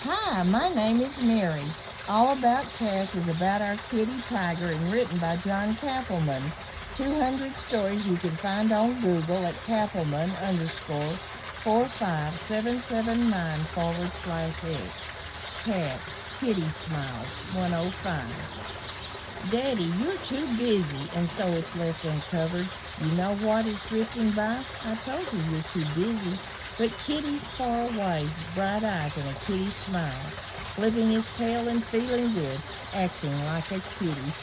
Hi, my name is Mary. All About Cats is about our kitty Tiger and written by John Cappleman. 200 stories you can find on Google at Cappleman underscore 45779 /X. Cat, Kitty Smiles 105. Daddy, you're too busy, and so it's left uncovered. You know what is drifting by? I told you you're too busy. But Kitty's far away, bright eyes and a kitty smile, flipping his tail and feeling good, acting like a kitty.